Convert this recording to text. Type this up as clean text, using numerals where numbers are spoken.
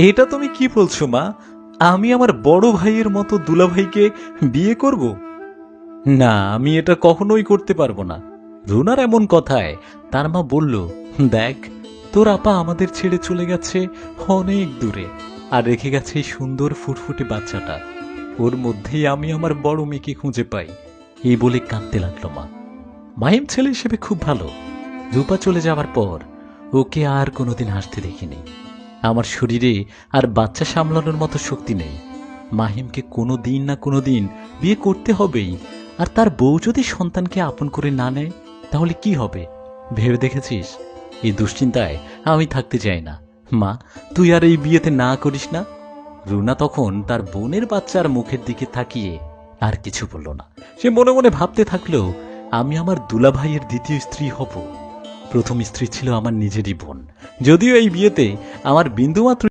এটা তুমি কি বলছো মা? আমি আমার বড় ভাইয়ের মতো দুলাভাইকে বিয়ে করব? না, আমি এটা কখনোই করতে পারবো না। রুনার এমন কথায় তার মা বলল, দেখ, তোর আপা আমাদের ছেড়ে চলে গেছে অনেক দূরে, আর রেখে গেছে এই সুন্দর ফুটফুটে বাচ্চাটা। ওর মধ্যেই আমি আমার বড় মেয়েকে খুঁজে পাই। এই বলে কাঁদতে লাগলো মা। মাহিম ছেলে হিসেবে খুব ভালো। রূপা চলে যাওয়ার পর ওকে আর কোনোদিন হাসতে দেখিনি। আমার শরীরে আর বাচ্চা সামলানোর মতো শক্তি নেই। মাহিমকে কোনো দিন না কোনো দিন বিয়ে করতে হবেই। আর তার বউ যদি সন্তানকে আপন করে না নেয়, তাহলে কি হবে ভেবে দেখেছিস? এই দুশ্চিন্তায় আমি থাকতে চাই না। মা, তুই আর এই বিয়েতে না করিস না। রুনা তখন তার বোনের বাচ্চার মুখের দিকে তাকিয়ে আর কিছু বলল না। সে মনে মনে ভাবতে থাকলো, আমি আমার দুলাভাইয়ের দ্বিতীয় স্ত্রী হব। প্রথম স্ত্রী ছিল আমার নিজেরই বোন। যদিও এই বিয়েতে আমার বিন্দুমাত্র